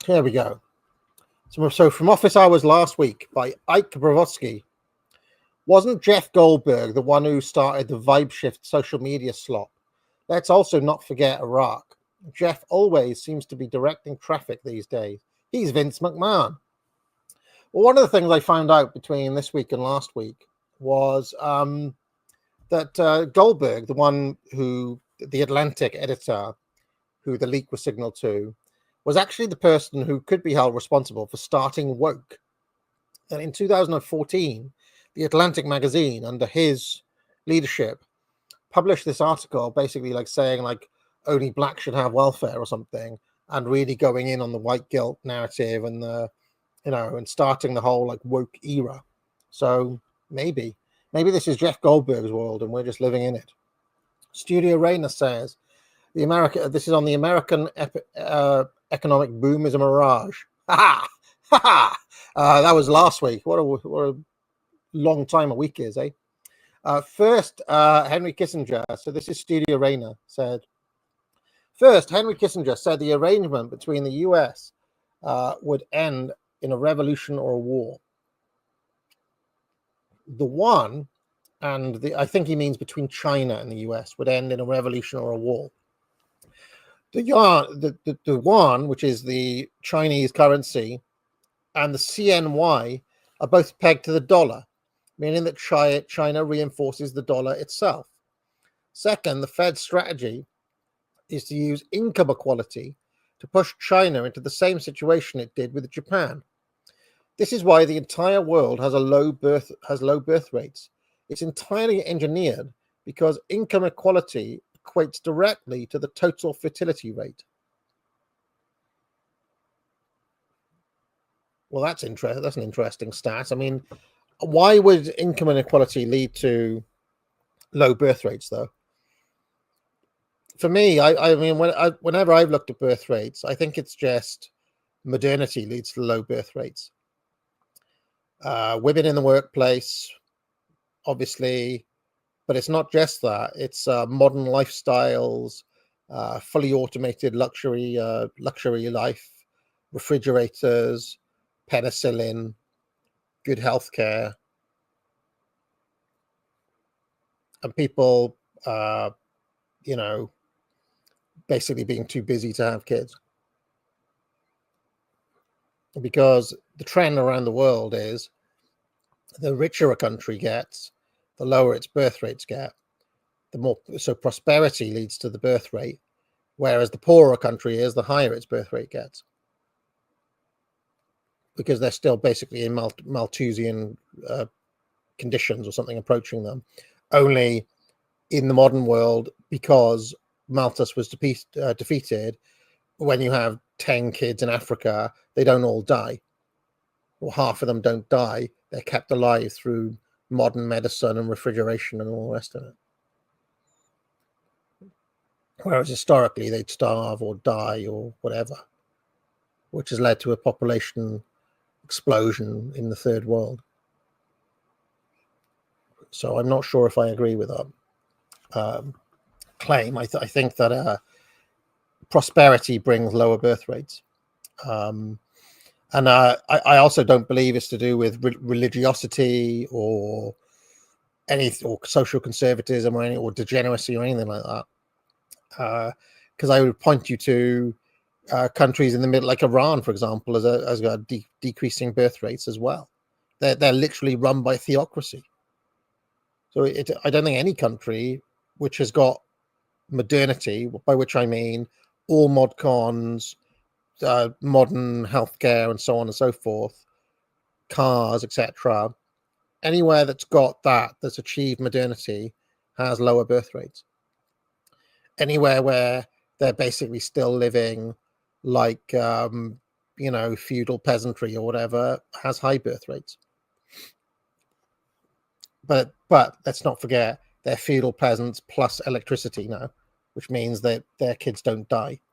Here we go. So from office hours last week by Ike Bravotsky. Wasn't Jeff Goldberg the one who started the Vibe Shift social media slop? Let's also not forget Iraq. Jeff always seems to be directing traffic these days. He's Vince McMahon. Well, one of the things I found out between this week and last week was that Goldberg, the Atlantic editor, who the leak was signaled to, was actually the person who could be held responsible for starting woke. And in 2014, the Atlantic magazine, under his leadership, published this article basically saying only blacks should have welfare or something, and really going in on the white guilt narrative and and starting the whole woke era. So maybe this is Jeff Goldberg's world and we're just living in it. Studio Rayner says this is on the American economic boom is a mirage. Ha ha! That was last week. What a long time a week is, eh? First, Henry Kissinger. So this is Studio Rayner said. First, Henry Kissinger said the arrangement between the U.S. Would end in a revolution or a war. The one, I think he means between China and the U.S. would end in a revolution or a war. The yuan, which is the Chinese currency, and the CNY are both pegged to the dollar, meaning that China reinforces the dollar itself. Second, the Fed's strategy is to use income equality to push China into the same situation it did with Japan. This is why the entire world has low birth rates. It's entirely engineered because income equality equates directly to the total fertility rate. Well, that's interesting. That's an interesting stat. I mean, why would income inequality lead to low birth rates, though? For me, whenever I've looked at birth rates, I think it's just modernity leads to low birth rates. Women in the workplace, obviously, but it's not just that. It's modern lifestyles, fully automated luxury life, refrigerators, penicillin, good healthcare, and people, basically being too busy to have kids. Because the trend around the world is the richer a country gets, the lower its birth rates get. So prosperity leads to the birth rate, whereas the poorer a country is, the higher its birth rate gets. Because they're still basically in Malthusian conditions or something approaching them. Only in the modern world, because Malthus was defeated, when you have 10 kids in Africa, they don't all die. Or half of them don't die. They're kept alive through modern medicine and refrigeration and all the rest of it. Whereas historically, they'd starve or die or whatever, which has led to a population explosion in the third world. So I'm not sure if I agree with that claim. I think that prosperity brings lower birth rates. And I also don't believe it's to do with religiosity or social conservatism or degeneracy or anything like that. Because I would point you to countries in the middle, like Iran, for example, has got decreasing birth rates as well. They're literally run by theocracy. So I don't think any country which has got modernity, by which I mean all mod cons, modern healthcare and so on and so forth, cars, etc. Anywhere that's got that's achieved modernity has lower birth rates. Anywhere where they're basically still living like feudal peasantry or whatever has high birth rates. But let's not forget they're feudal peasants plus electricity now, which means that their kids don't die.